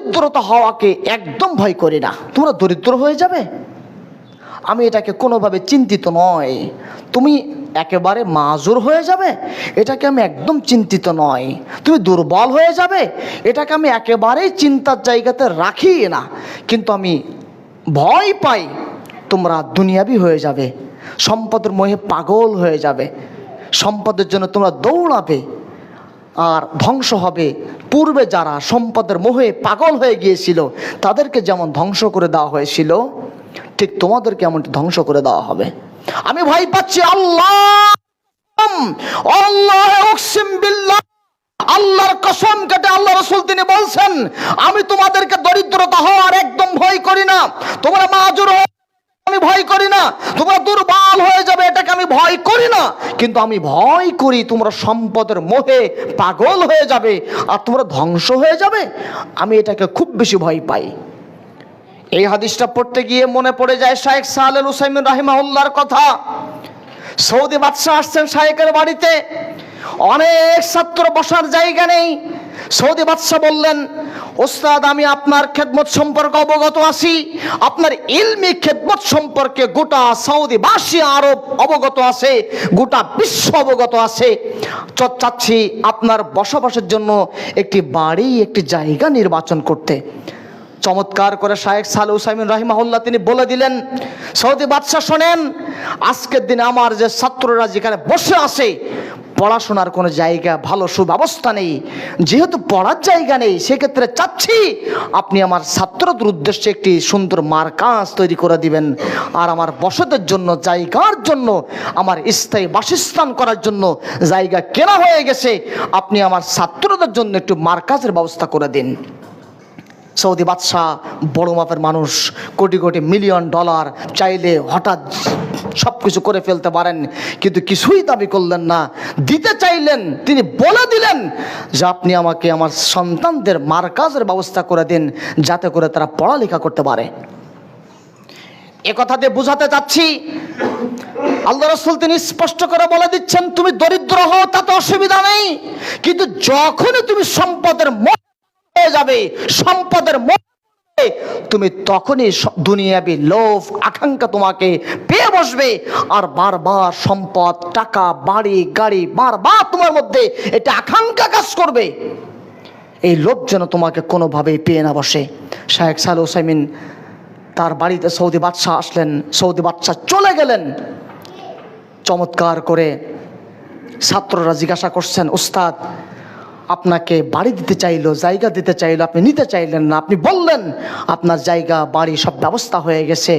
দরিদ্রতা হওয়াকে একদম ভয় করি না। তোমরা দরিদ্র হয়ে যাবে, আমি এটাকে কোনোভাবে চিন্তিত নয়। তুমি একেবারে মাজুর হয়ে যাবে, এটাকে আমি একদম চিন্তিত নয়। তুমি দুর্বল হয়ে যাবে, এটাকে আমি একেবারেই চিন্তার জায়গাতে রাখি না। কিন্তু আমি ভয় পাই তোমরা দুনিয়াবি হয়ে যাবে, সম্পদের মোহে পাগল হয়ে যাবে, সম্পদের জন্য তোমরা দৌড়াবে আর ধ্বংস হবে। পূর্বে যারা সম্পদের মোহে পাগল হয়ে গিয়েছিল তাদেরকে যেমন ধ্বংস করে দেওয়া হয়েছিল, ঠিক তোমাদেরকে এমন ধ্বংস করে দেওয়া হবে। আমি ভয় পাচ্ছি আল্লাহর কসম কেটে আল্লাহ রাসূল তিনি বলছেন, আমি তোমাদেরকে দরিদ্রতা হওয়ার একদম ভয় করি না। তোমরা মাজুর আমি ভয় করি না, তোমরা দুর্বল হয়ে যাবে এটাকে আমি ভয় করি না। কিন্তু আমি ভয় করি তোমরা সম্পদের মোহে পাগল হয়ে যাবে আর তোমরা ধ্বংস হয়ে যাবে। আমি এটাকে খুব বেশি ভয় পাই। এই হাদিসটা পড়তে গিয়ে মনে পড়ে যায় শাইখ সালেহ আল উসাইমিন রাহিমাহুল্লাহর কথা। সৌদি বাদশাহ আসছেন শাইখের বাড়িতে, অনেক ছাত্র বসার জায়গা নেই। সৌদি বাদশাহ বললেন, ওস্তাদ আমি আপনার খেদমত সম্পর্কে অবগত আছি, আপনার ইলমি খেদমত সম্পর্কে গোটা সৌদিবাসী আরব অবগত আছে, গোটা বিশ্ব অবগত আছে। চাচ্ছি আপনার বসবাসের জন্য একটি বাড়ি, একটি জায়গা নির্বাচন করতে। চমৎকার করে শাইখ সালেহ উসাইমিন রাহিমাহুল্লাহ তিনি বলে দিলেন, সৌদি বাদশাহ শোনেন, আজকের দিনে আমার যে ছাত্ররা যেখানে বসে আছে পড়াশোনার কোনো জায়গা ভালো সুব্যবস্থা নেই, যেহেতু পড়ার জায়গা নেই সেক্ষেত্রে চাচ্ছি আপনি আমার ছাত্রদের উদ্দেশ্যে একটি সুন্দর মার্কাজ তৈরি করে দিবেন, আর আমার বসতের জন্য জায়গার জন্য, আমার স্থায়ী বাসস্থান করার জন্য জায়গা কেনা হয়ে গেছে, আপনি আমার ছাত্রদের জন্য একটু মার্কাজের ব্যবস্থা করে দিন। সৌদি বাদশাহ বড় মাপের মানুষ, কোটি কোটি মিলিয়ন ডলার চাইলে হঠাৎ সব কিছু করে ফেলতে পারেন, কিন্তু কিছুই দাবি করলেন না। দিতে চাইলেন, তিনি বলে দিলেন যে আপনি আমাকে আমার সন্তানদের মার্কাজের ব্যবস্থা করে দিন যাতে করে তারা পড়ালেখা করতে পারে। এ কথা দিয়ে বোঝাতে চাচ্ছি আল্লাহ রাসূল তিনি স্পষ্ট করে বলে দিচ্ছেন, তুমি দরিদ্র হও তাতে অসুবিধা নেই, কিন্তু যখনই তুমি সম্পদের হয়ে যাবে, সম্পদের তুমি তখনই দুনিয়াবি লোভ আকাঙ্ক্ষা তোমাকে পেয়ে বসবে, আর বারবার সম্পদ, টাকা, বাড়ি, গাড়ি বারবার তোমার মধ্যে এটা আকাঙ্ক্ষা কাজ করবে। এই লোভ যেন তোমাকে কোনোভাবেই পেয়ে না বসে। শাইখ সালেহ উসাইমিন তার বাড়িতে সৌদি বাদশাহ আসলেন, সৌদি বাদশাহ চলে গেলেন। চমৎকার করে ছাত্ররা জিজ্ঞাসা করছেন, উস্তাদ আপনাকে বাড়ি দিতে চাইলো, জায়গা দিতে চাইলো, আপনি নিতে চাইলেন না। আপনি বললেন আপনার জায়গা বাড়ি সব ব্যবস্থা হয়ে গেছে,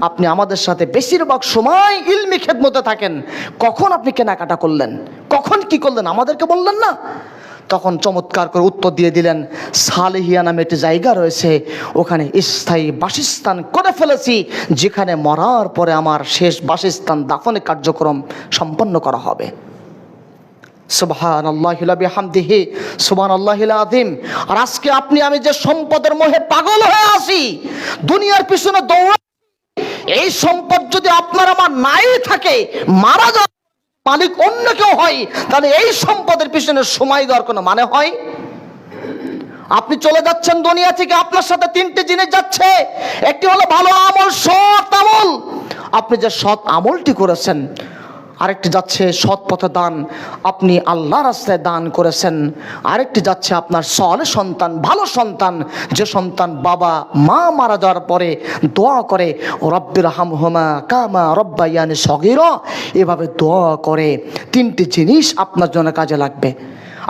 আপনি আমাদের সাথে বেশিরভাগ সময় ইলমি খেদমতে থাকেন, কখন আপনি কেনাকাটা করলেন, কখন কি করলেন আমাদেরকে বললেন না? তখন চমৎকার করে উত্তর দিয়ে দিলেন, সালেহিয়া নামে একটি জায়গা রয়েছে, ওখানে স্থায়ী বাসস্থান করে ফেলেছি, যেখানে মরার পরে আমার শেষ বাসস্থান দাফনের কার্যক্রম সম্পন্ন করা হবে। সুবহানাল্লাহি ওয়া বিহামদিহি সুবহানাল্লাহিল আযীম। আর আজকে আপনি আমি যে সম্পদের মোহে পাগল হয়ে আছি, দুনিয়ার পিছনে দৌড়াচ্ছি, এই সম্পদ যদি আপনার আমার নাই থাকে, মারা যায় মালিক অন্য কেউ হয়, তাহলে এই সম্পদের পিছনে সময় দেওয়ার কোনো মানে হয়? আপনি চলে যাচ্ছেন দুনিয়া থেকে, আপনার সাথে তিনটি জিনিস যাচ্ছে। একটি হলো ভালো আমল, সৎ আমল, আপনি যে সৎ আমলটি করেছেন। আরেকটি যাচ্ছে সৎ পথে দান, আপনি আল্লাহ রাস্তায় দান করেছেন। আরেকটি যাচ্ছে আপনার সলেহ সন্তান, ভালো সন্তান, যে সন্তান বাবা মা মারা যাওয়ার পরে দোয়া করে, রব্বির হামহুমা কামা রব্বায়ানি সগীরা, এভাবে দোয়া করে। তিনটি জিনিস আপনার জন্য কাজে লাগবে।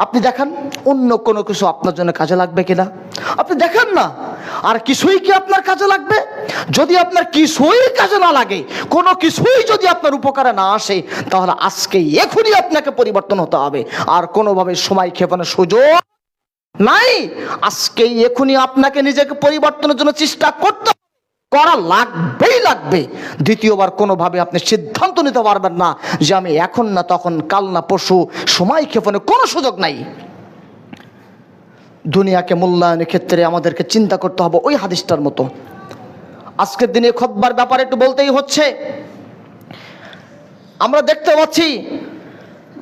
আপনি দেখেন অন্য কোনো কিছু আপনার জন্য কাজে লাগবে কিনা, আপনি দেখেন না। আর কিছুই কি আপনার কাজে লাগবে? যদি আপনার কিছুই কাজে না লাগে, কোনো কিছুই যদি আপনার উপকারে না আসে, তাহলে আজকে এখনই আপনাকে পরিবর্তন হতে হবে, আর কোনোভাবে সময় ক্ষেপণের সুযোগ নাই। আজকে এখনই আপনাকে নিজেকে পরিবর্তনের জন্য চেষ্টা করতে করা লাগবেই লাগবে। দ্বিতীয়বার কোনোভাবে আপনি সিদ্ধান্ত নিতে পারবেন না যে আমি এখন না তখন, কাল না পরশু, সময় ক্ষেপণের কোনো সুযোগ নাই। দুনিয়াকে মূল্যায়নের ক্ষেত্রে আমাদেরকে চিন্তা করতে হবে ওই হাদিসটার মতো। আজকের দিনে খুতবার ব্যাপারে একটু বলতেই হচ্ছে। আমরা দেখতে পাচ্ছি